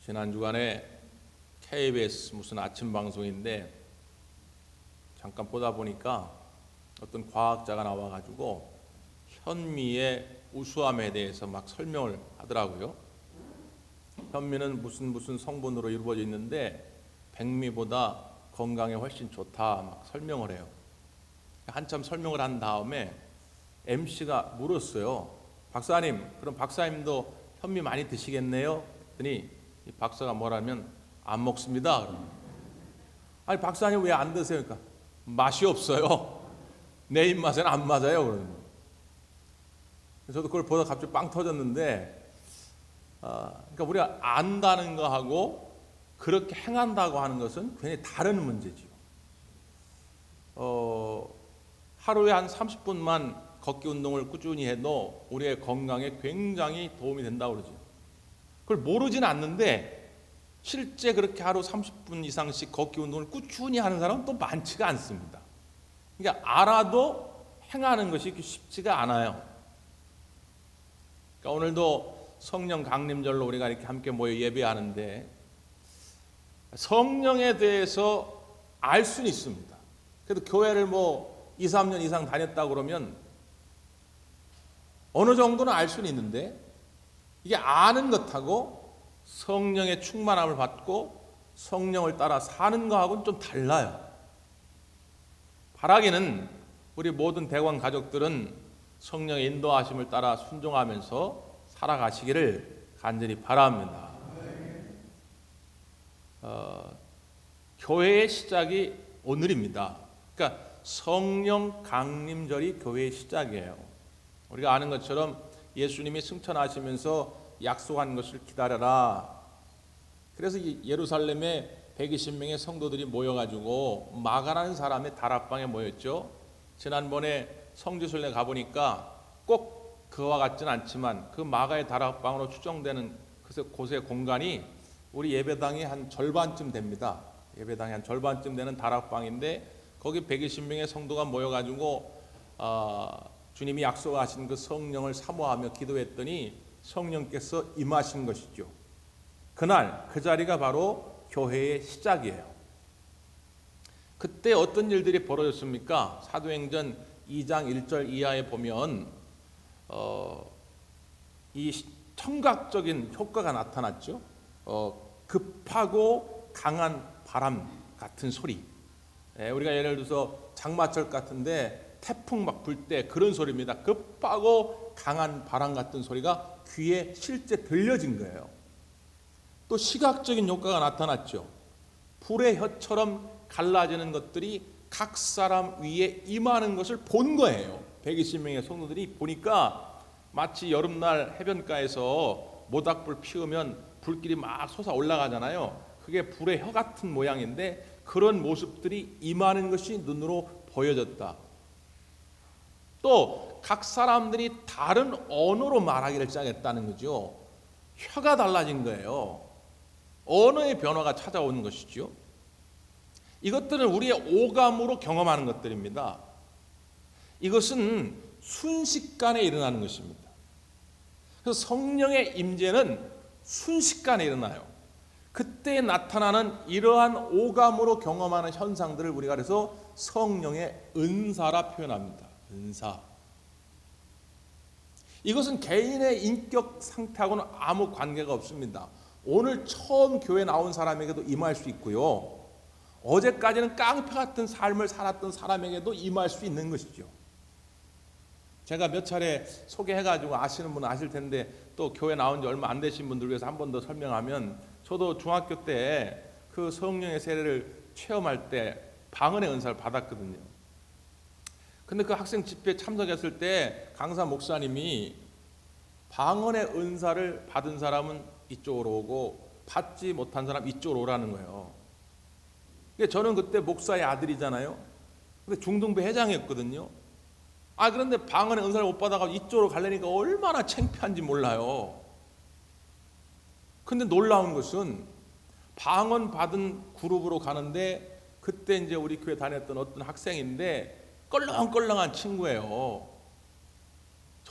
지난 주간에 KBS 무슨 아침 방송인데 잠깐 보다 보니까 어떤 과학자가 나와가지고 현미의 우수함에 대해서 막 설명을 하더라고요. 현미는 무슨 성분으로 이루어져 있는데 백미보다 건강에 훨씬 좋다 막 설명을 해요. 한참 설명을 한 다음에 MC가 물었어요. 박사님, 그럼 박사님도 현미 많이 드시겠네요? 했더니 이 박사가 뭐라면 안 먹습니다. 아니 박사님 왜 안 드세요? 그러니까 맛이 없어요. 내 입맛에는 안 맞아요. 그러는 거예요. 저도 그걸 보다 갑자기 빵 터졌는데, 그러니까 우리가 안다는 거하고 그렇게 행한다고 하는 것은 굉장히 다른 문제지요. 하루에 한 30분만 걷기 운동을 꾸준히 해도 우리의 건강에 굉장히 도움이 된다고 그러죠. 그걸 모르진 않는데 실제 그렇게 하루 30분 이상씩 걷기 운동을 꾸준히 하는 사람은 또 많지가 않습니다. 그러니까 알아도 행하는 것이 쉽지가 않아요. 그러니까 오늘도 성령 강림절로 우리가 이렇게 함께 모여 예배하는데 성령에 대해서 알 수는 있습니다. 그래도 교회를 2, 3년 이상 다녔다 그러면 어느 정도는 알 수는 있는데 이게 아는 것하고 성령의 충만함을 받고 성령을 따라 사는 거하고는 좀 달라요. 바라기는 우리 모든 대관 가족들은 성령의 인도하심을 따라 순종하면서 살아가시기를 간절히 바랍니다. 교회의 시작이 오늘입니다. 그러니까 성령 강림절이 교회의 시작이에요. 우리가 아는 것처럼 예수님이 승천하시면서 약속한 것을 기다려라. 그래서 예루살렘에 120명의 성도들이 모여가지고 마가라는 사람의 다락방에 모였죠. 지난번에 성지순례 가보니까 꼭 그와 같진 않지만 그 마가의 다락방으로 추정되는 곳의 공간이 우리 예배당이 한 절반쯤 됩니다. 예배당이 한 절반쯤 되는 다락방인데 거기 120명의 성도가 모여가지고 주님이 약속하신 그 성령을 사모하며 기도했더니 성령께서 임하신 것이죠. 그날 그 자리가 바로 교회의 시작이에요. 그때 어떤 일들이 벌어졌습니까? 사도행전 2장 1절 이하에 보면 이 청각적인 효과가 나타났죠. 급하고 강한 바람 같은 소리. 우리가 예를 들어서 장마철 같은데 태풍 막 불 때 그런 소리입니다. 급하고 강한 바람 같은 소리가 귀에 실제 들려진 거예요. 또 시각적인 효과가 나타났죠. 불의 혀처럼 갈라지는 것들이 각 사람 위에 임하는 것을 본 거예요. 120명의 성도들이 보니까 마치 여름날 해변가에서 모닥불 피우면 불길이 막 솟아 올라가잖아요. 그게 불의 혀 같은 모양인데 그런 모습들이 임하는 것이 눈으로 보여졌다. 또 각 사람들이 다른 언어로 말하기를 시작했다는 거죠. 혀가 달라진 거예요. 언어의 변화가 찾아오는 것이죠. 이것들은 우리의 오감으로 경험하는 것들입니다. 이것은 순식간에 일어나는 것입니다. 그래서 성령의 임재는 순식간에 일어나요. 그때 나타나는 이러한 오감으로 경험하는 현상들을 우리가 그래서 성령의 은사라 표현합니다. 은사. 이것은 개인의 인격 상태하고는 아무 관계가 없습니다. 오늘 처음 교회 나온 사람에게도 임할 수 있고요. 어제까지는 깡패 같은 삶을 살았던 사람에게도 임할 수 있는 것이죠. 제가 몇 차례 소개해가지고 아시는 분은 아실 텐데 또 교회 나온 지 얼마 안 되신 분들 위해서 한 번 더 설명하면 저도 중학교 때 그 성령의 세례를 체험할 때 방언의 은사를 받았거든요. 근데 그 학생 집회에 참석했을 때 강사 목사님이 방언의 은사를 받은 사람은 이쪽으로 오고 받지 못한 사람 이쪽으로 오라는 거예요. 저는 그때 목사의 아들이잖아요. 근데 중등부 회장이었거든요. 그런데 방언의 은사를 못 받아가지고 이쪽으로 가려니까 얼마나 창피한지 몰라요. 근데 놀라운 것은 방언 받은 그룹으로 가는데 그때 이제 우리 교회 다녔던 어떤 학생인데 껄렁껄렁한 친구예요.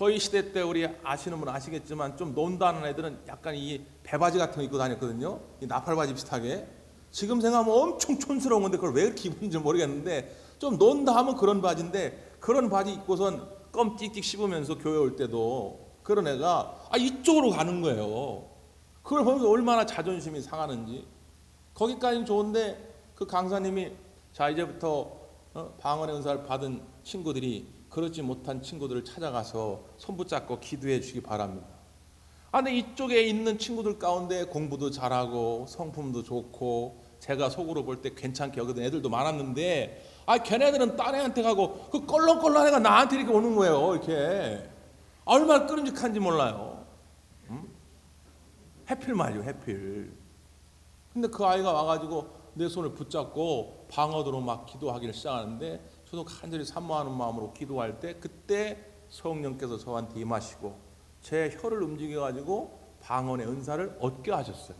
저희 시대 때 우리 아시는 분 아시겠지만 좀 논다는 애들은 약간 이 배바지 같은 거 입고 다녔거든요. 이 나팔바지 비슷하게. 지금 생각하면 엄청 촌스러운 건데 그걸 왜 이렇게 입은지 모르겠는데 좀 논다 하면 그런 바지인데 그런 바지 입고선 껌 띡띡 씹으면서 교회 올 때도 그런 애가 이쪽으로 가는 거예요. 그걸 보면서 얼마나 자존심이 상하는지. 거기까지는 좋은데 그 강사님이 자 이제부터 방언의 은사를 받은 친구들이 그렇지 못한 친구들을 찾아가서 손 붙잡고 기도해 주기 바랍니다. 근데 이쪽에 있는 친구들 가운데 공부도 잘하고 성품도 좋고 제가 속으로 볼 때 괜찮게 여기던 애들도 많았는데 걔네들은 딴 애한테 가고 그 껄렁껄렁한 애가 나한테 이렇게 오는 거예요. 이렇게 얼마나 끄름직한지 몰라요. 해필 말이요, 해필. 근데 그 아이가 와가지고 내 손을 붙잡고 방언으로 막 기도하기를 시작하는데 저도 간절히 산모하는 마음으로 기도할 때 그때 성령께서 저한테 임하시고 제 혀를 움직여가지고 방언의 은사를 얻게 하셨어요.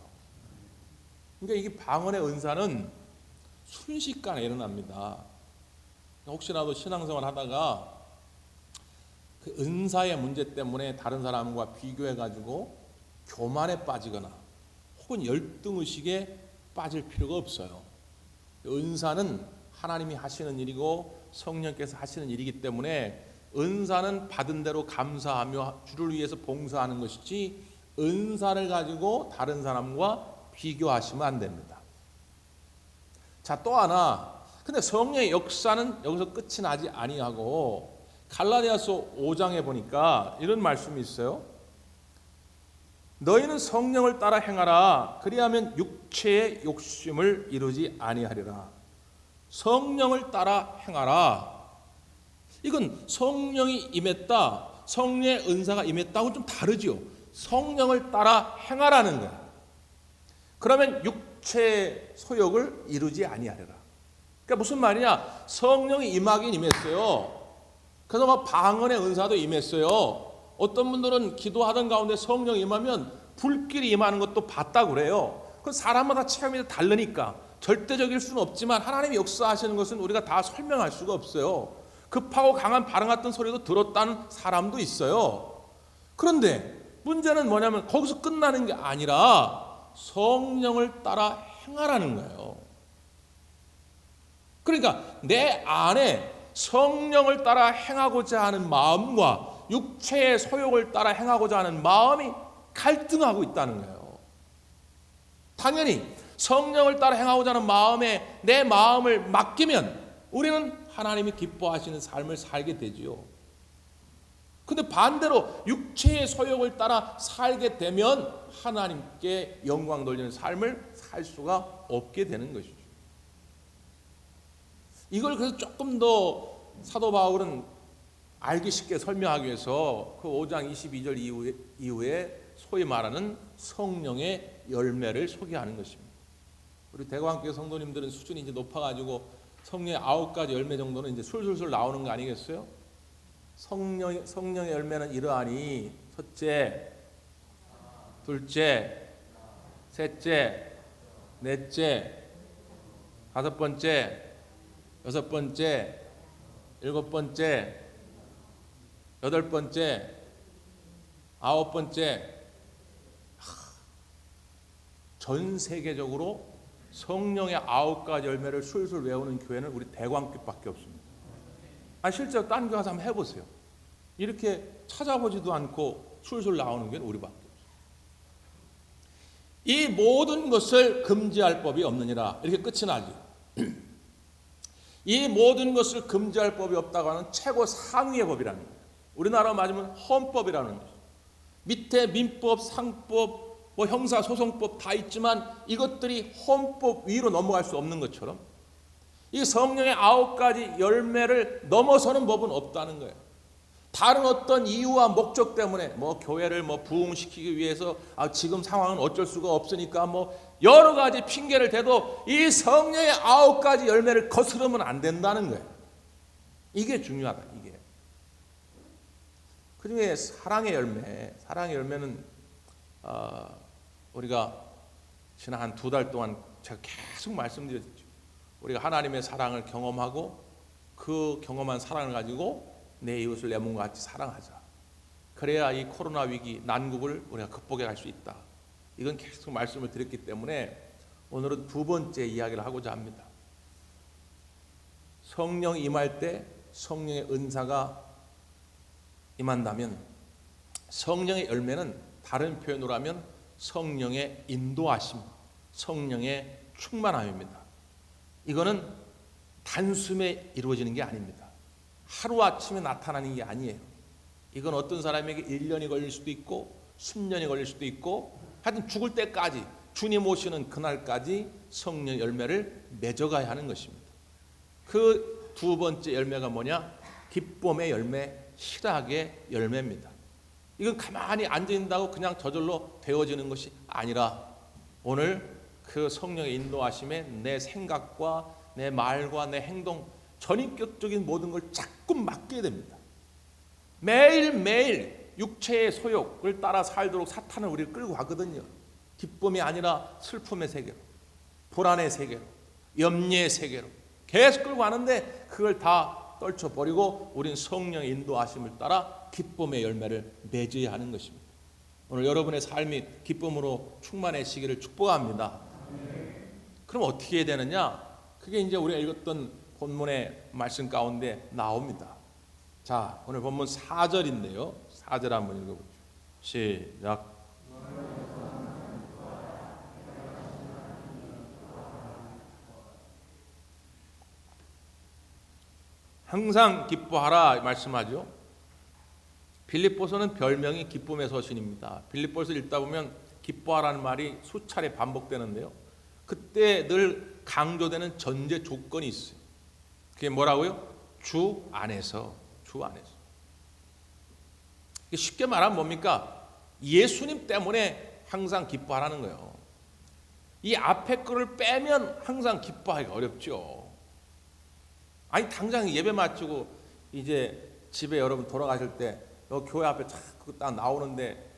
그러니까 이게 방언의 은사는 순식간에 일어납니다. 혹시라도 신앙생활 하다가 그 은사의 문제 때문에 다른 사람과 비교해가지고 교만에 빠지거나 혹은 열등의식에 빠질 필요가 없어요. 은사는 하나님이 하시는 일이고 성령께서 하시는 일이기 때문에 은사는 받은 대로 감사하며 주를 위해서 봉사하는 것이지 은사를 가지고 다른 사람과 비교하시면 안 됩니다. 자, 또 하나. 근데 성령의 역사는 여기서 끝이 나지 아니하고 갈라디아서 5장에 보니까 이런 말씀이 있어요. 너희는 성령을 따라 행하라. 그리하면 육체의 욕심을 이루지 아니하리라. 성령을 따라 행하라. 이건 성령이 임했다, 성령의 은사가 임했다고 좀 다르지요. 성령을 따라 행하라는 거예요. 그러면 육체의 소욕을 이루지 아니하리라. 그러니까 무슨 말이냐? 성령이 임하긴 임했어요. 그래서 막 방언의 은사도 임했어요. 어떤 분들은 기도하던 가운데 성령 임하면 불길이 임하는 것도 봤다고 그래요. 그 사람마다 체험이 다르니까 절대적일 수는 없지만 하나님이 역사하시는 것은 우리가 다 설명할 수가 없어요. 급하고 강한 바람 같은 소리도 들었다는 사람도 있어요. 그런데 문제는 뭐냐면 거기서 끝나는 게 아니라 성령을 따라 행하라는 거예요. 그러니까 내 안에 성령을 따라 행하고자 하는 마음과 육체의 소욕을 따라 행하고자 하는 마음이 갈등하고 있다는 거예요. 당연히 성령을 따라 행하고자 하는 마음에 내 마음을 맡기면 우리는 하나님이 기뻐하시는 삶을 살게 되지요. 근데 반대로 육체의 소욕을 따라 살게 되면 하나님께 영광 돌리는 삶을 살 수가 없게 되는 것이죠. 이걸 그래서 조금 더 사도 바울은 알기 쉽게 설명하기 위해서 그 5장 22절 이후에 소위 말하는 성령의 열매를 소개하는 것입니다. 우리 대광교회 성도님들은 수준이 이제 높아가지고 성령의 9가지 열매 정도는 이제 술술술 나오는 거 아니겠어요? 성령의 열매는 이러하니 첫째, 둘째, 셋째, 넷째, 다섯 번째, 여섯 번째, 일곱 번째, 여덟 번째, 아홉 번째. 전 세계적으로 성령의 9가지 열매를 술술 외우는 교회는 우리 대광교회밖에 없습니다. 실제로 딴 교회 가서 한번 해보세요. 이렇게 찾아보지도 않고 술술 나오는 교회는 우리밖에 없어요. 이 모든 것을 금지할 법이 없느니라. 이렇게 끝이 나지. 이 모든 것을 금지할 법이 없다고 하는 최고 상위의 법이라는 거예요. 우리나라로 맞으면 헌법이라는 거죠. 밑에 민법, 상법, 형사소송법 다 있지만 이것들이 헌법 위로 넘어갈 수 없는 것처럼 이 성령의 9가지 열매를 넘어서는 법은 없다는 거예요. 다른 어떤 이유와 목적 때문에 교회를 부흥시키기 위해서 지금 상황은 어쩔 수가 없으니까 여러 가지 핑계를 대도 이 성령의 9가지 열매를 거스르면 안 된다는 거예요. 이게 중요하다. 이게. 그 중에 사랑의 열매는 우리가 지난 한 2달 동안 제가 계속 말씀드렸죠. 우리가 하나님의 사랑을 경험하고 그 경험한 사랑을 가지고 내 이웃을 내 몸과 같이 사랑하자. 그래야 이 코로나 위기 난국을 우리가 극복해 갈 수 있다. 이건 계속 말씀을 드렸기 때문에 오늘은 두 번째 이야기를 하고자 합니다. 성령 임할 때 성령의 은사가 임한다면 성령의 열매는 다른 표현으로 하면 성령의 인도하심, 성령의 충만함입니다. 이거는 단숨에 이루어지는 게 아닙니다. 하루아침에 나타나는 게 아니에요. 이건 어떤 사람에게 1년이 걸릴 수도 있고 10년이 걸릴 수도 있고 하여튼 죽을 때까지 주님 오시는 그날까지 성령 열매를 맺어가야 하는 것입니다. 그 두 번째 열매가 뭐냐? 기쁨의 열매, 희락의 열매입니다. 이건 가만히 앉아있는다고 그냥 저절로 되어지는 것이 아니라 오늘 그 성령의 인도하심에 내 생각과 내 말과 내 행동, 전인격적인 모든 걸 자꾸 맡게 됩니다. 매일매일 육체의 소욕을 따라 살도록 사탄은 우리를 끌고 가거든요. 기쁨이 아니라 슬픔의 세계로, 불안의 세계로, 염려의 세계로 계속 끌고 가는데 그걸 다 떨쳐버리고 우린 성령의 인도하심을 따라 기쁨의 열매를 맺어야 하는 것입니다. 오늘 여러분의 삶이 기쁨으로 충만해지기를 축복합니다. 그럼 어떻게 해야 되느냐? 그게 이제 우리가 읽었던 본문의 말씀 가운데 나옵니다. 자, 오늘 본문 4절인데요. 4절 한번 읽어보죠. 시작. 항상 기뻐하라 말씀하죠. 빌립보서는 별명이 기쁨의 서신입니다. 빌립보서 읽다 보면 기뻐하라는 말이 수차례 반복되는데요. 그때 늘 강조되는 전제 조건이 있어요. 그게 뭐라고요? 주 안에서. 주 안에서. 쉽게 말하면 뭡니까? 예수님 때문에 항상 기뻐하라는 거예요. 이 앞에 거를 빼면 항상 기뻐하기가 어렵죠. 아니 당장 예배 마치고 이제 집에 여러분 돌아가실 때 교회 앞에 딱 나오는데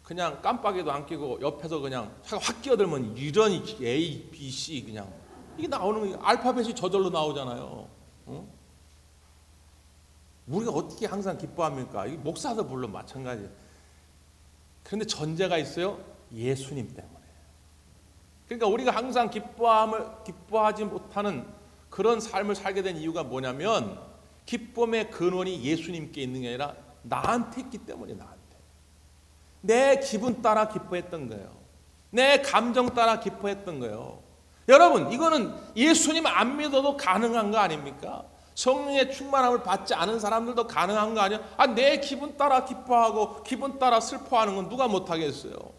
그냥 깜빡이도 안 끼고 옆에서 그냥 차가 확 끼어들면 이런 A, B, C 그냥 이게 나오는 거 알파벳이 저절로 나오잖아요. 어? 우리가 어떻게 항상 기뻐합니까? 이 목사도 물론 마찬가지예요. 그런데 전제가 있어요. 예수님 때문에. 그러니까 우리가 항상 기뻐하지 못하는 그런 삶을 살게 된 이유가 뭐냐면 기쁨의 근원이 예수님께 있는 게 아니라 나한테 있기 때문에 나한테. 내 기분 따라 기뻐했던 거예요. 내 감정 따라 기뻐했던 거예요. 여러분 이거는 예수님 안 믿어도 가능한 거 아닙니까? 성령의 충만함을 받지 않은 사람들도 가능한 거 아니에요? 내 기분 따라 기뻐하고 기분 따라 슬퍼하는 건 누가 못하겠어요?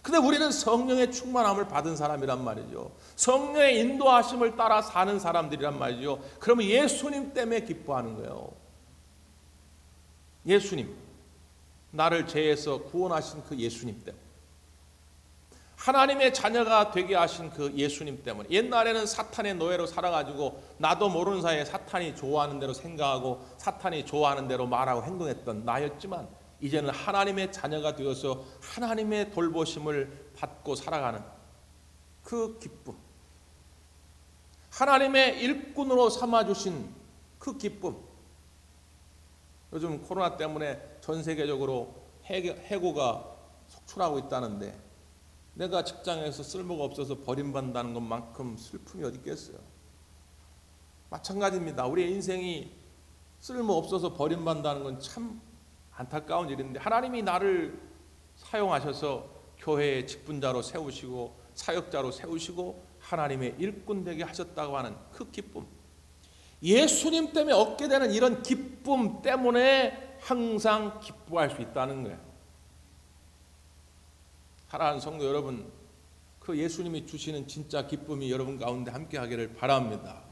근데 우리는 성령의 충만함을 받은 사람이란 말이죠. 성령의 인도하심을 따라 사는 사람들이란 말이죠. 그러면 예수님 때문에 기뻐하는 거예요. 예수님, 나를 죄에서 구원하신 그 예수님 때문에, 하나님의 자녀가 되게 하신 그 예수님 때문에. 옛날에는 사탄의 노예로 살아가지고 나도 모르는 사이에 사탄이 좋아하는 대로 생각하고 사탄이 좋아하는 대로 말하고 행동했던 나였지만 이제는 하나님의 자녀가 되어서 하나님의 돌보심을 받고 살아가는 그 기쁨, 하나님의 일꾼으로 삼아주신 그 기쁨. 요즘 코로나 때문에 전 세계적으로 해고가 속출하고 있다는데 내가 직장에서 쓸모가 없어서 버림받는다는 것만큼 슬픔이 어디 있겠어요? 마찬가지입니다. 우리의 인생이 쓸모 없어서 버림받는다는 건 참 안타까운 일인데 하나님이 나를 사용하셔서 교회의 직분자로 세우시고 사역자로 세우시고 하나님의 일꾼 되게 하셨다고 하는 그 기쁨, 예수님 때문에 얻게 되는 이런 기쁨 때문에 항상 기뻐할 수 있다는 거예요. 사랑하는 성도 여러분, 그 예수님이 주시는 진짜 기쁨이 여러분 가운데 함께 하기를 바랍니다.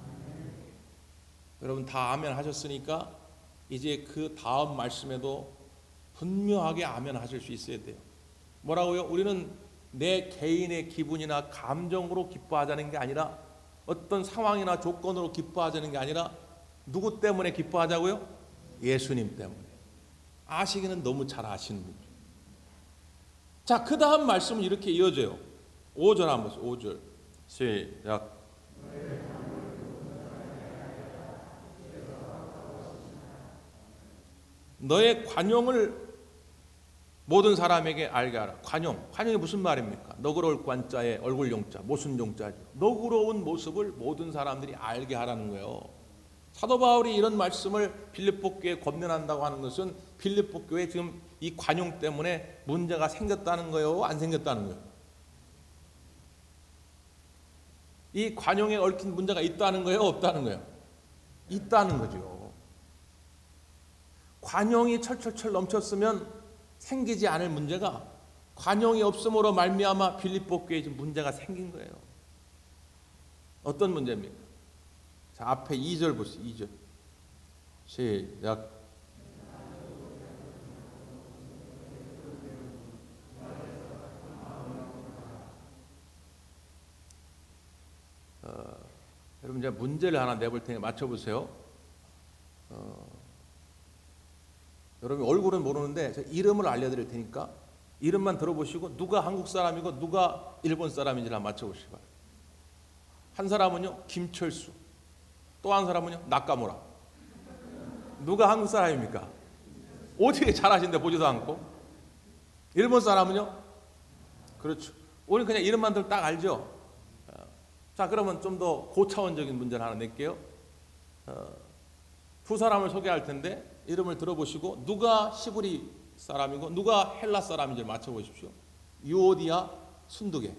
여러분 다 아멘 하셨으니까 이제 그 다음 말씀에도 분명하게 아멘 하실 수 있어야 돼요. 뭐라고요? 우리는 내 개인의 기분이나 감정으로 기뻐하자는 게 아니라 어떤 상황이나 조건으로 기뻐하자는 게 아니라 누구 때문에 기뻐하자고요? 예수님 때문에. 아시기는 너무 잘 아시는 거죠. 자, 그 다음 말씀은 이렇게 이어져요. 5절 한번 보세요. 5절 시작. 너의 관용을 모든 사람에게 알게 하라. 관용이 무슨 말입니까? 너그러울 관자에 얼굴 용자, 모순 용자죠. 너그러운 모습을 모든 사람들이 알게 하라는 거예요. 사도 바울이 이런 말씀을 빌립보 교회에 권면한다고 하는 것은 빌립보 교회에 지금 이 관용 때문에 문제가 생겼다는 거예요, 안 생겼다는 거예요? 이 관용에 얽힌 문제가 있다는 거예요, 없다는 거예요? 있다는 거죠. 관용이 철철철 넘쳤으면 생기지 않을 문제가 관용이 없음으로 말미암아 빌립보 교회에 지금 문제가 생긴 거예요. 어떤 문제입니까? 자, 앞에 2절 보세요. 2절. 시작. 여러분 이제 문제를 하나 내볼 테니 맞춰보세요. 여러분 얼굴은 모르는데 제가 이름을 알려드릴 테니까 이름만 들어보시고 누가 한국 사람이고 누가 일본 사람인지를 맞춰보시기 바랍니다. 한 사람은요 김철수, 또 한 사람은요 나카무라. 누가 한국 사람입니까? 어떻게 잘하신데 보지도 않고. 일본 사람은요? 그렇죠. 우리 그냥 이름만 들면 딱 알죠. 자, 그러면 좀 더 고차원적인 문제를 하나 낼게요. 두 사람을 소개할 텐데 이름을 들어보시고 누가 시브리 사람이고 누가 헬라 사람인지를 맞춰보십시오. 유오디아, 순두계.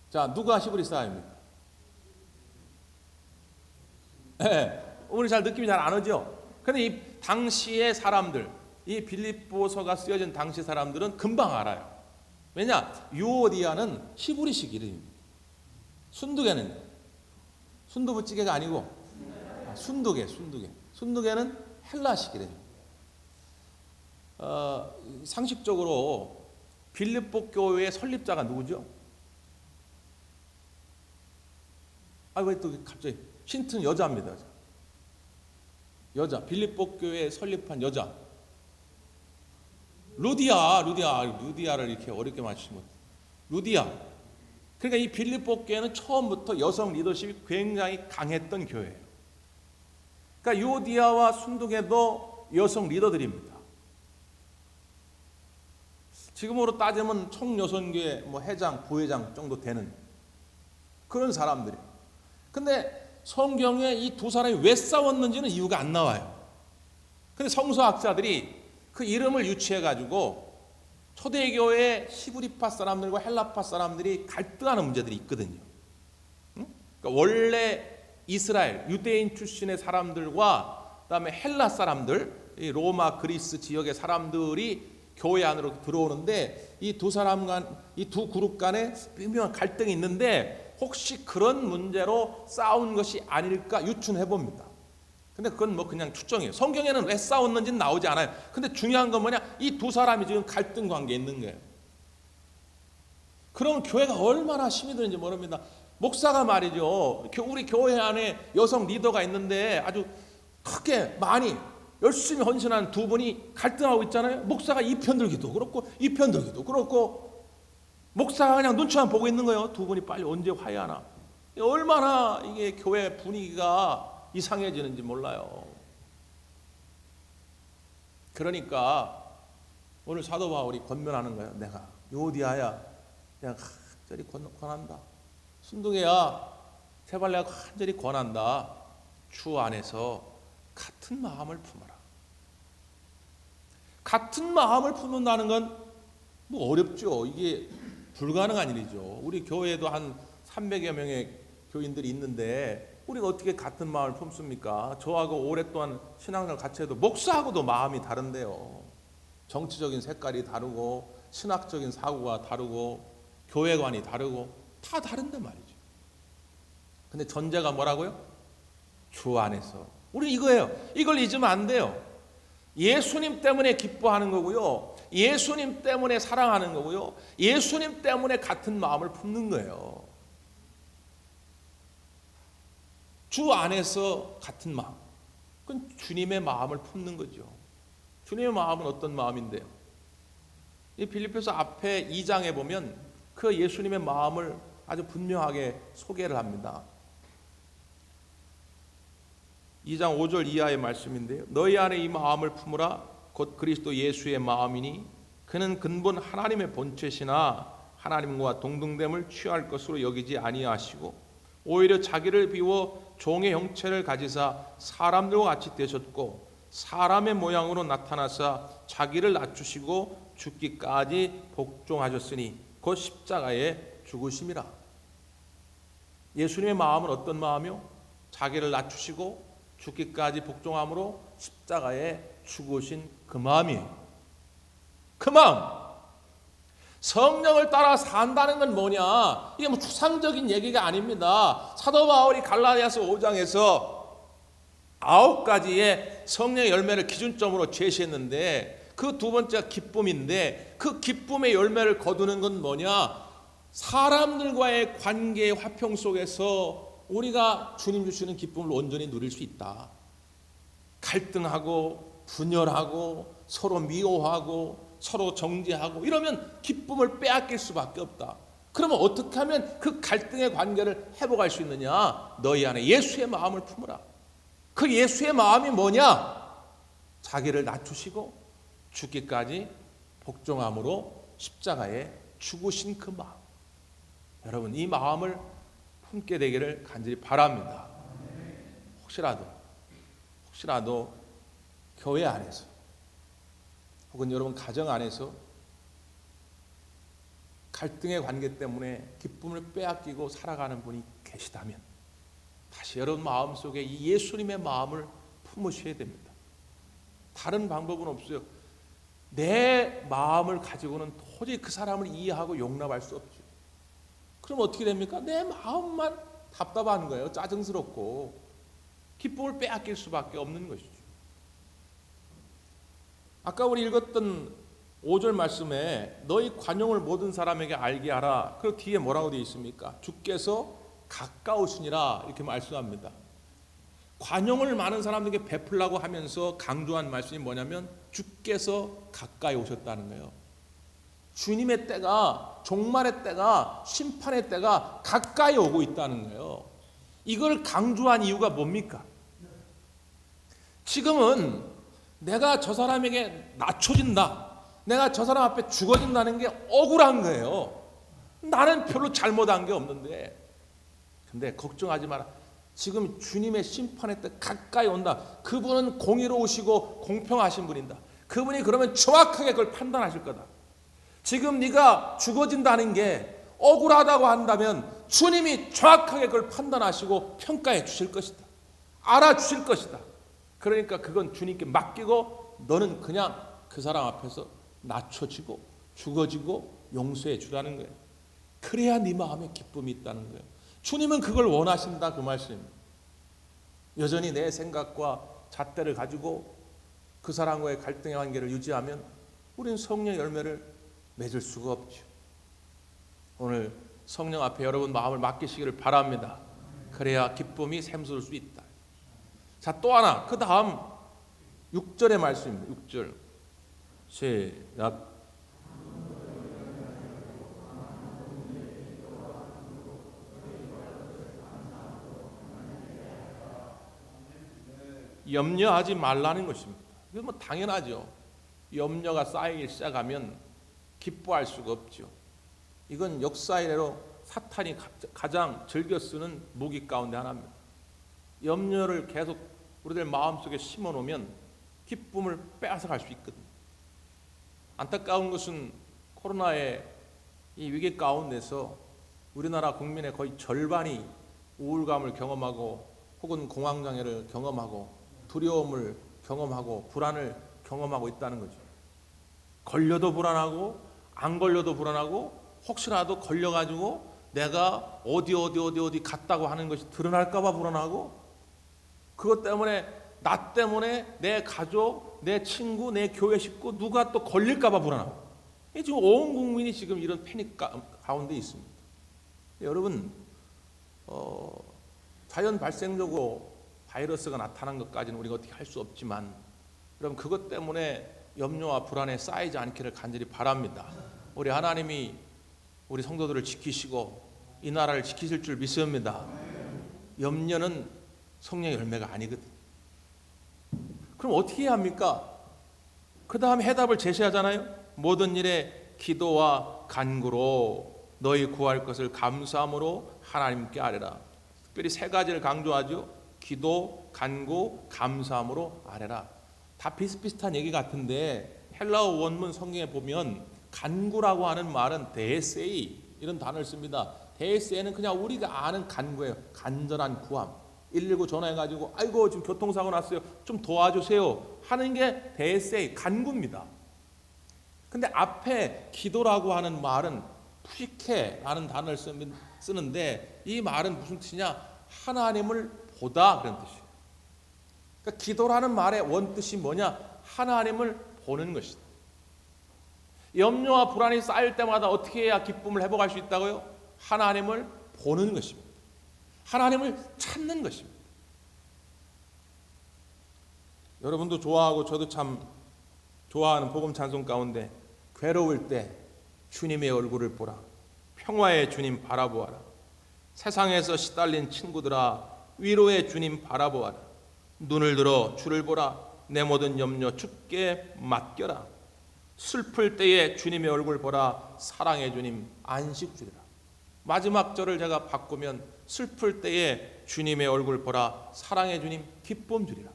자, 누가 시브리 사람입니까? 네, 우리 잘 느낌이 잘 안 오죠? 근데 이 당시의 사람들, 이 빌립보서가 쓰여진 당시 사람들은 금방 알아요. 왜냐? 유오디아는 히브리식 이름입니다. 순두개는 순두부찌개가 아니고 순두개. 순두개는 헬라식 이름입니다. 상식적으로 빌립보 교회의 설립자가 누구죠? 왜 또 갑자기 힌트는 여자입니다. 여자. 빌립보 교회 설립한 여자. 루디아를 이렇게 어렵게 맞추시면 루디아. 그러니까 이 빌립보 교회는 처음부터 여성 리더십이 굉장히 강했던 교회예요. 그러니까 유오디아와 순두개도 여성 리더들입니다. 지금으로 따지면 총여성교회 회장, 부회장 정도 되는 그런 사람들이에요. 근데 성경에 이 두 사람이 왜 싸웠는지는 이유가 안 나와요. 근데 성서학자들이 그 이름을 유추해가지고 초대교회 히브리파 사람들과 헬라파 사람들이 갈등하는 문제들이 있거든요. 그러니까 원래 이스라엘, 유대인 출신의 사람들과 그다음에 헬라 사람들, 이 로마, 그리스 지역의 사람들이 교회 안으로 들어오는데 이 두 그룹 간에 미묘한 갈등이 있는데 혹시 그런 문제로 싸운 것이 아닐까 유추해 봅니다. 근데 그건 그냥 추정이에요. 성경에는 왜 싸웠는지는 나오지 않아요. 근데 중요한 건 뭐냐? 이 두 사람이 지금 갈등 관계에 있는 거예요. 그러면 교회가 얼마나 힘이 드는지 모릅니다. 목사가 말이죠. 우리 교회 안에 여성 리더가 있는데 아주 크게 많이 열심히 헌신한 두 분이 갈등하고 있잖아요. 목사가 이 편 들기도 그렇고 이 편 들기도 그렇고 목사가 그냥 눈치만 보고 있는 거예요. 두 분이 빨리 언제 화해하나. 얼마나 이게 교회 분위기가 이상해지는지 몰라요. 그러니까 오늘 사도 바울이 권면하는 거예요. 내가 유오디아야, 내가 간절히 권한다. 순둥이야, 제발 내가 간절히 권한다. 주 안에서 같은 마음을 품어라. 같은 마음을 품는다는 건 어렵죠. 이게 불가능한 일이죠. 우리 교회에도 한 300여 명의 교인들이 있는데 우리가 어떻게 같은 마음을 품습니까? 저하고 오랫동안 신앙생활 같이 해도 목사하고도 마음이 다른데요. 정치적인 색깔이 다르고 신학적인 사고가 다르고 교회관이 다르고 다 다른데 말이죠. 근데 전제가 뭐라고요? 주 안에서. 우리 이거예요. 이걸 잊으면 안 돼요. 예수님 때문에 기뻐하는 거고요. 예수님 때문에 사랑하는 거고요. 예수님 때문에 같은 마음을 품는 거예요. 주 안에서 같은 마음. 그건 주님의 마음을 품는 거죠. 주님의 마음은 어떤 마음인데요? 이 빌립보서 앞에 2장에 보면 그 예수님의 마음을 아주 분명하게 소개를 합니다. 2장 5절 이하의 말씀인데요. 너희 안에 이 마음을 품으라 곧 그리스도 예수의 마음이니 그는 근본 하나님의 본체시나 하나님과 동등됨을 취할 것으로 여기지 아니하시고 오히려 자기를 비워 종의 형체를 가지사 사람들과 같이 되셨고 사람의 모양으로 나타나사 자기를 낮추시고 죽기까지 복종하셨으니 곧 십자가에 죽으심이라. 예수님의 마음은 어떤 마음이요? 자기를 낮추시고 죽기까지 복종함으로 십자가에 죽으신 그 마음이에요. 그 마음. 성령을 따라 산다는 건 뭐냐? 이게 뭐 추상적인 얘기가 아닙니다. 사도 바울이 갈라디아서 5장에서 9가지의 성령의 열매를 기준점으로 제시했는데 그 두 번째가 기쁨인데 그 기쁨의 열매를 거두는 건 뭐냐? 사람들과의 관계의 화평 속에서 우리가 주님 주시는 기쁨을 온전히 누릴 수 있다. 갈등하고 분열하고 서로 미워하고 서로 정죄하고 이러면 기쁨을 빼앗길 수밖에 없다. 그러면 어떻게 하면 그 갈등의 관계를 회복할 수 있느냐? 너희 안에 예수의 마음을 품으라. 그 예수의 마음이 뭐냐? 자기를 낮추시고 죽기까지 복종함으로 십자가에 죽으신 그 마음. 여러분 이 마음을 품게 되기를 간절히 바랍니다. 혹시라도 교회 안에서 혹은 여러분 가정 안에서 갈등의 관계 때문에 기쁨을 빼앗기고 살아가는 분이 계시다면 다시 여러분 마음속에 이 예수님의 마음을 품으셔야 됩니다. 다른 방법은 없어요. 내 마음을 가지고는 도저히 그 사람을 이해하고 용납할 수 없죠. 그럼 어떻게 됩니까? 내 마음만 답답한 거예요. 짜증스럽고 기쁨을 빼앗길 수밖에 없는 것이죠. 아까 우리 읽었던 5절 말씀에 너희 관용을 모든 사람에게 알게 하라. 그 뒤에 뭐라고 되어 있습니까? 주께서 가까우시니라 이렇게 말씀합니다. 관용을 많은 사람들에게 베풀라고 하면서 강조한 말씀이 뭐냐면 주께서 가까이 오셨다는 거예요. 주님의 때가, 종말의 때가, 심판의 때가 가까이 오고 있다는 거예요. 이걸 강조한 이유가 뭡니까? 지금은 내가 저 사람에게 낮춰진다, 내가 저 사람 앞에 죽어진다는 게 억울한 거예요. 나는 별로 잘못한 게 없는데. 근데 걱정하지 마라. 지금 주님의 심판의 때 가까이 온다. 그분은 공의로우시고 공평하신 분이다. 그분이 그러면 정확하게 그걸 판단하실 거다. 지금 네가 죽어진다는 게 억울하다고 한다면 주님이 정확하게 그걸 판단하시고 평가해 주실 것이다. 알아주실 것이다. 그러니까 그건 주님께 맡기고 너는 그냥 그 사람 앞에서 낮춰지고 죽어지고 용서해 주라는 거예요. 그래야 네 마음에 기쁨이 있다는 거예요. 주님은 그걸 원하신다 그 말씀입니다. 여전히 내 생각과 잣대를 가지고 그 사람과의 갈등의 관계를 유지하면 우리는 성령의 열매를 맺을 수가 없죠. 오늘 성령 앞에 여러분 마음을 맡기시기를 바랍니다. 그래야 기쁨이 샘솟을 수 있다. 자, 또 하나 그 다음 6절의 말씀입니다. 6절 시작. 염려하지 말라는 것입니다. 이건 뭐 당연하죠. 염려가 쌓이기 시작하면 기뻐할 수가 없죠. 이건 역사 이래로 사탄이 가장 즐겨 쓰는 무기 가운데 하나입니다. 염려를 계속 우리들 마음속에 심어놓으면 기쁨을 빼앗아갈 수 있거든요. 안타까운 것은 코로나의 이 위기 가운데서 우리나라 국민의 거의 절반이 우울감을 경험하고 혹은 공황장애를 경험하고 두려움을 경험하고 불안을 경험하고 있다는 거죠. 걸려도 불안하고 안 걸려도 불안하고 혹시라도 걸려가지고 내가 어디 갔다고 하는 것이 드러날까 봐 불안하고 그것 때문에 나 때문에 내 가족, 내 친구, 내 교회 식구 누가 또 걸릴까 봐 불안하고 지금 온 국민이 지금 이런 패닉 가운데 있습니다. 여러분 자연 발생적으로 바이러스가 나타난 것까지는 우리가 어떻게 할 수 없지만 여러분 그것 때문에 염려와 불안에 쌓이지 않기를 간절히 바랍니다. 우리 하나님이 우리 성도들을 지키시고 이 나라를 지키실 줄 믿습니다. 염려는 성령의 열매가 아니거든. 그럼 어떻게 해야 합니까? 그 다음에 해답을 제시하잖아요. 모든 일에 기도와 간구로 너희 구할 것을 감사함으로 하나님께 아뢰라. 특별히 세 가지를 강조하죠. 기도, 간구, 감사함으로 아뢰라. 다 비슷비슷한 얘기 같은데 헬라어 원문 성경에 보면 간구라고 하는 말은 데세이 이런 단어를 씁니다. 데세이는 그냥 우리가 아는 간구예요. 간절한 구함. 119 전화해가지고 아이고 지금 교통사고 났어요. 좀 도와주세요 하는 게 데세이 간구입니다. 근데 앞에 기도라고 하는 말은 푸시케라는 단어를 쓰는데 이 말은 무슨 뜻이냐? 하나님을 보다 그런 뜻이에요. 그러니까 기도라는 말의 원뜻이 뭐냐? 하나님을 보는 것이다. 염려와 불안이 쌓일 때마다 어떻게 해야 기쁨을 회복할 수 있다고요? 하나님을 보는 것입니다. 하나님을 찾는 것입니다. 여러분도 좋아하고 저도 참 좋아하는 복음 찬송 가운데 괴로울 때 주님의 얼굴을 보라. 평화의 주님 바라보아라. 세상에서 시달린 친구들아 위로의 주님 바라보아라. 눈을 들어 주를 보라. 내 모든 염려 주께 맡겨라. 슬플 때에 주님의 얼굴 보라. 사랑의 주님 안식 주리라. 마지막 절을 제가 바꾸면 슬플 때에 주님의 얼굴 보라. 사랑의 주님 기쁨 주리라.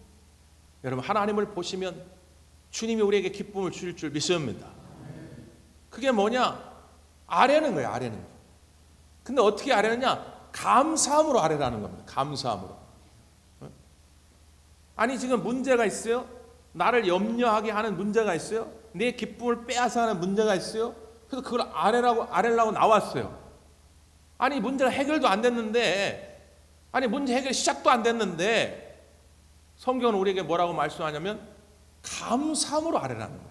여러분 하나님을 보시면 주님이 우리에게 기쁨을 주실 줄 믿습니다. 그게 뭐냐? 아뢰는 거예요. 아뢰는 거. 근데 어떻게 아뢰느냐? 감사함으로 아뢰라는 겁니다. 감사함으로. 아니 지금 문제가 있어요? 나를 염려하게 하는 문제가 있어요? 내 기쁨을 빼앗아 하는 문제가 있어요? 그래서 그걸 아뢰려고 나왔어요. 아니 문제가 해결도 안 됐는데, 아니 문제 해결 시작도 안 됐는데 성경은 우리에게 뭐라고 말씀하냐면 감사함으로 아뢰라는 거예요.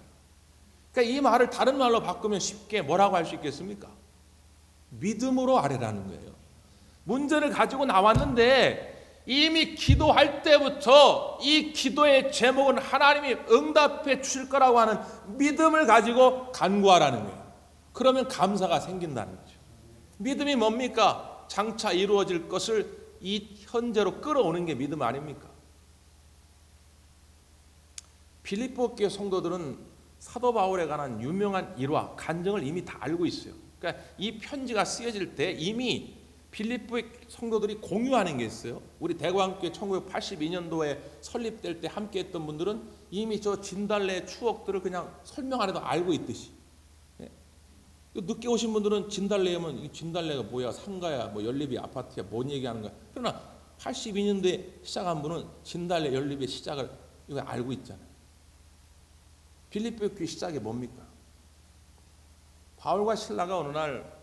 그러니까 이 말을 다른 말로 바꾸면 쉽게 뭐라고 할 수 있겠습니까? 믿음으로 아뢰라는 거예요. 문제를 가지고 나왔는데 이미 기도할 때부터 이 기도의 제목은 하나님이 응답해 주실 거라고 하는 믿음을 가지고 간구하라는 거예요. 그러면 감사가 생긴다는 거죠. 믿음이 뭡니까? 장차 이루어질 것을 이 현재로 끌어오는 게 믿음 아닙니까? 빌립보 교회 성도들은 사도 바울에 관한 유명한 일화, 간증을 이미 다 알고 있어요. 그러니까 이 편지가 쓰여질 때 이미 빌립보의 성도들이 공유하는 게 있어요. 우리 대구한교회 1982년도에 설립될 때 함께했던 분들은 이미 저 진달래의 추억들을 그냥 설명 안 해도 알고 있듯이. 늦게 오신 분들은 진달래면 이 진달래가 뭐야, 상가야, 뭐 연립이 아파트야, 뭔 얘기하는 거야. 그러나 82년도에 시작한 분은 진달래 연립의 시작을 이거 알고 있잖아요. 빌립보 교회 시작이 뭡니까? 바울과 실라가 어느 날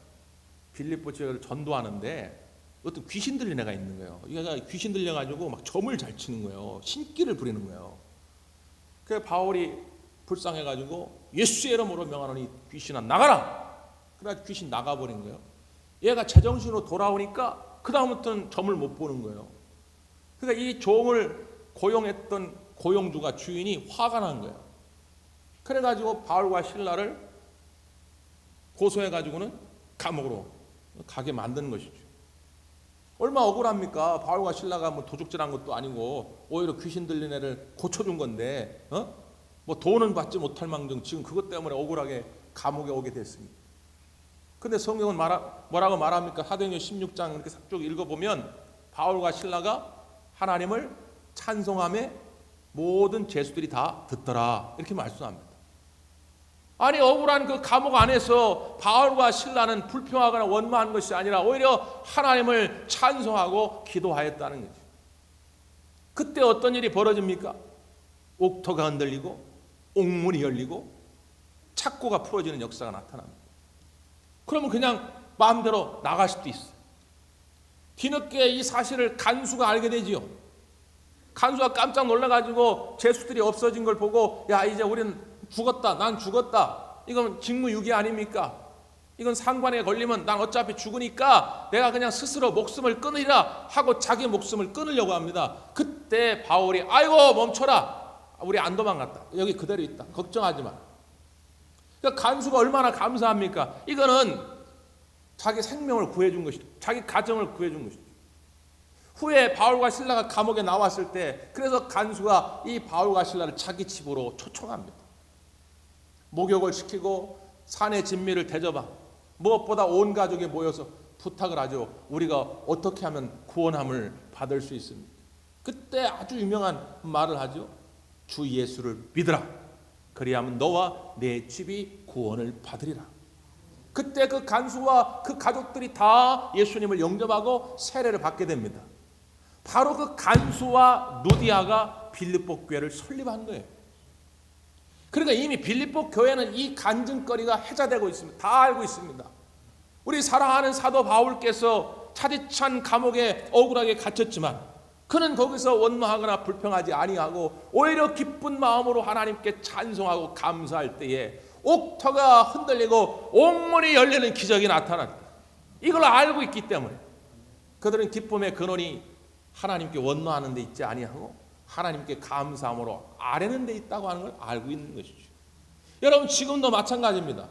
빌립보 지역을 전도하는데 어떤 귀신 들린 애가 있는 거예요. 얘가 귀신 들려가지고 막 점을 잘 치는 거예요. 신기를 부리는 거예요. 그래서 바울이 불쌍해가지고 예수의 이름으로 명하노니 귀신아 나가라. 그래서 귀신 나가버린 거예요. 얘가 제정신으로 돌아오니까 그 다음부터는 점을 못 보는 거예요. 그러니까 이 종을 고용했던 고용주가 주인이 화가 난 거예요. 그래가지고 바울과 실라를 고소해가지고는 감옥으로 가게 만드는 것이죠. 얼마나 억울합니까? 바울과 실라가 뭐 도둑질한 것도 아니고 오히려 귀신 들린 애를 고쳐준 건데, 뭐 돈은 받지 못할 망정 지금 그것 때문에 억울하게 감옥에 오게 됐습니다. 근데 성경은 뭐라고 말합니까? 사도행전 16장 이렇게 쭉 읽어보면 바울과 실라가 하나님을 찬송함에 모든 죄수들이 다 듣더라 이렇게 말씀합니다. 아니 억울한 그 감옥 안에서 바울과 실라는 불평하거나 원망한 것이 아니라 오히려 하나님을 찬송하고 기도하였다는 거죠. 그때 어떤 일이 벌어집니까? 옥토가 흔들리고 옥문이 열리고 착고가 풀어지는 역사가 나타납니다. 그러면 그냥 마음대로 나갈 수도 있어요. 뒤늦게 이 사실을 간수가 알게 되지요. 간수가 깜짝 놀라가지고 죄수들이 없어진 걸 보고 야 이제 우리는 죽었다. 난 죽었다. 이건 직무유기 아닙니까? 이건 상관에 걸리면 난 어차피 죽으니까 내가 그냥 스스로 목숨을 끊으리라 하고 자기 목숨을 끊으려고 합니다. 그때 바울이 아이고 멈춰라. 우리 안 도망갔다. 여기 그대로 있다. 걱정하지 마. 그러니까 간수가 얼마나 감사합니까? 이거는 자기 생명을 구해준 것이죠. 자기 가정을 구해준 것이죠. 후에 바울과 실라가 감옥에 나왔을 때 그래서 간수가 이 바울과 실라를 자기 집으로 초청합니다. 목욕을 시키고 산의 진미를 대접하, 무엇보다 온 가족이 모여서 부탁을 하죠. 우리가 어떻게 하면 구원함을 받을 수 있습니까? 그때 아주 유명한 말을 하죠. 주 예수를 믿으라. 그리하면 너와 내 집이 구원을 받으리라. 그때 그 간수와 그 가족들이 다 예수님을 영접하고 세례를 받게 됩니다. 바로 그 간수와 루디아가 빌립보 교회를 설립한 거예요. 그러니까 이미 빌립보 교회는 이 간증거리가 해자되고 있습니다. 다 알고 있습니다. 우리 사랑하는 사도 바울께서 차디찬 감옥에 억울하게 갇혔지만 그는 거기서 원망하거나 불평하지 아니하고 오히려 기쁜 마음으로 하나님께 찬송하고 감사할 때에 옥터가 흔들리고 옥문이 열리는 기적이 나타났다. 이걸 알고 있기 때문에 그들은 기쁨의 근원이 하나님께 원망하는 데 있지 아니하고 하나님께 감사함으로 아뢰는 데 있다고 하는 걸 알고 있는 것이죠. 여러분 지금도 마찬가지입니다.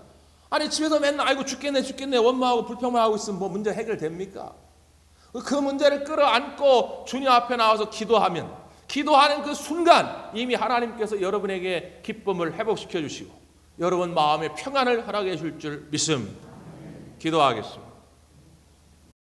아니 집에서 맨날 아이고 죽겠네 원망하고 불평만 하고 있으면 뭐 문제 해결됩니까? 그 문제를 끌어안고 주님 앞에 나와서 기도하면 기도하는 그 순간 이미 하나님께서 여러분에게 기쁨을 회복시켜 주시고 여러분 마음의 평안을 허락해 줄 믿습니다. 기도하겠습니다.